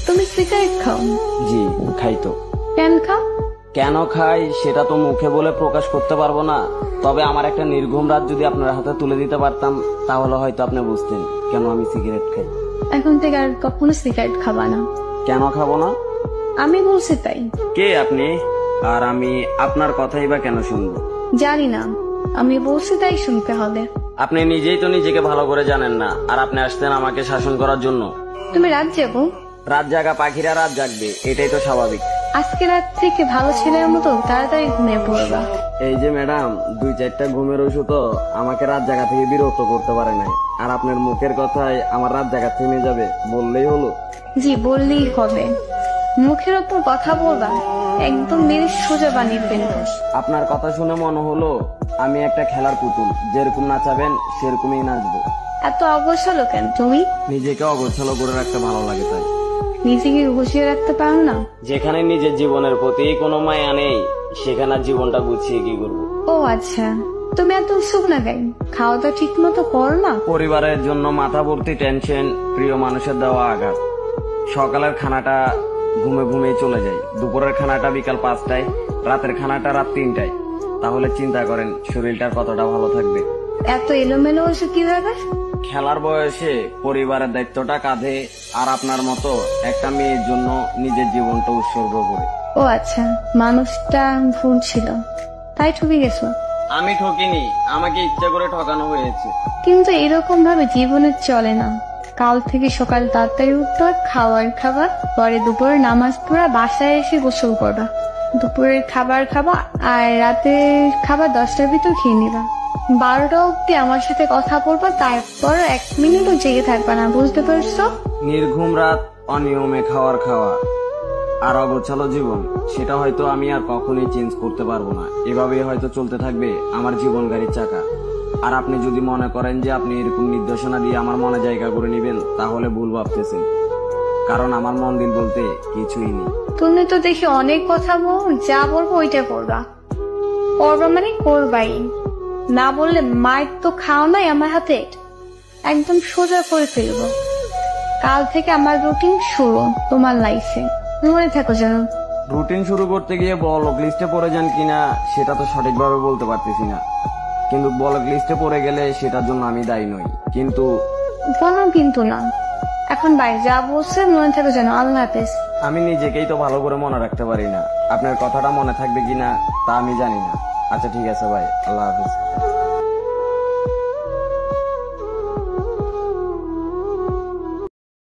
তুমি সিগারেট খাও? জি খাই। তো কেন খাও? কেন খাই সেটা তো মুখে বলে প্রকাশ করতে পারবো না, তবে আমার একটা নির্ঘুম রাত যদি আপনার হাতে তুলে দিতে পারতাম তাহলে হয়তো আপনি বুঝতেন কেন আমি সিগারেট খাই। এখন থেকে আর কখনো সিগারেট খাবা না। কেন খাবো না? আমি বলছি তাই। কে আপনি? আর আমি আপনার কথাই বা কেন শুনবো? জানি না, আমি বলছি তাই শুনতে হবে। আপনি নিজেই তো নিজেকে ভালো করে জানেন না, আর আপনি আসতেন আমাকে শাসন করার জন্য। তুমি রাত যাবো? রাত জাগা পাখিরা রাত জাগবে, এটাই তো স্বাভাবিক। আজকে রাত থেকে ভালো ছেলের মতো তাড়াতাড়ি ঘুমিয়ে পড়বা। এই যে ম্যাডাম, 2-4টা ঘুমের ওষুধও আমাকে রাত জাগা থেকে বিরক্ত করতে পারে নাই, আর আপনার মুখের কথায় আমার রাত জাগা থেমে যাবে বললেই হলো। জি বললেই হবে। মুখের ওপর কথা বলবা, একদম মেরে সোজা বানিয়ে ফেলবো। আপনার কথা শুনে মনে হলো আমি একটা খেলার পুতুল, যেরকম নাচাবেন সেরকমই নাচবো। এত অবসর কেন তুমি? নিজেকে অগোছালো করে রাখতে ভালো লাগে তাই। নিজেকে গুছিয়ে রাখতে পারো না? যেখানে নিজের জীবনের প্রতি কোনো মায়া নেই সেখানে জীবনটা গুছিয়ে কি করবো? ও আচ্ছা, তুমি এত শুকনা কেন? খাওয়া দাওয়া ঠিক মতো করো না? পরিবারের জন্য মাথা ভর্তি টেনশন, প্রিয় মানুষের দেওয়া আঘাত। সকালের খানাটা ঘুমে ঘুমে চলে যায়, দুপুরের খানাটা বিকাল 5টায়, রাতের খানাটা রাত 3টায়। তাহলে চিন্তা করেন শরীরটার কতটা ভালো থাকবে। এত এলোমেলো হয়েছে কিভাবে? খেলার বয়সে পরিবারের দায়িত্বটা কাঁধে, আর আপনার মতো একটা মেয়ের জন্য নিজের জীবনটা উৎসর্গ করে। ও আচ্ছা, মানুষটা ভুল ছিল তাই ঠকে গেছো? আমি ঠকিনি, আমাকে ইচ্ছা করে ঠকানো হয়েছে। কিন্তু এরকম ভাবে জীবনে চলে না। কাল থেকে সকাল তাড়াতাড়ি উঠতে হয়, খাবার পরে দুপুরে নামাজ পড়া, বাসায় এসে গোসল করবা, দুপুরের খাবার খাবা, আর রাতের খাবার 10টার ভিতর খেয়ে নিবা। 12টা অব্দি আমার সাথে কথা বলবা, তারপর 1 মিনিটও জেগে থাকবা না, বুঝতে পারছো? নির্ঘুম রাত, অনিয়মে খাওয়া আর অগোছালো জীবন, সেটা হয়তো আমি আর কখনোই চেঞ্জ করতে পারবো না। এভাবেই হয়তো চলতে থাকবে আমার জীবন গাড়ির চাকা। আর আপনি যদি মনে করেন যে আপনি এরকম নির্দেশনা দিয়ে আমার মনে জায়গা করে নেবেন তাহলে ভুল ভাবতেছেন, কারণ আমার মন দিল বলতে কিছুই নেই। তুমি তো দেখি অনেক কথা বল, যা বলবো ওইটা করবা। করবা মানে করবাই, না বললে মায়ের তো খাও নাই আমার হাতে, একদম সোজা করে ফেলবো। কাল থেকে আমার রুটিন শুরু তোমার লাইফে, মনে থাকো যেন। রুটিন শুরু করতে গিয়ে ব্লক লিস্টে পড়ে যান কিনা সেটা তো সঠিকভাবে বলতে পারতেছি না, কিন্তু ব্লক লিস্টে পড়ে গেলে সেটার জন্য আমি দায়ী নই। কিন্তু কোনো কিন্তু না, এখন বাই, যা বলছে মনে থাকো যেন। আল্লাহ হাফেজ। আমি নিজেকেই তো ভালো করে মনে রাখতে পারি না, আপনার কথাটা মনে থাকবে কিনা তা আমি জানি না। আচ্ছা ঠিক আছে ভাই, আল্লাহ হাফেজ।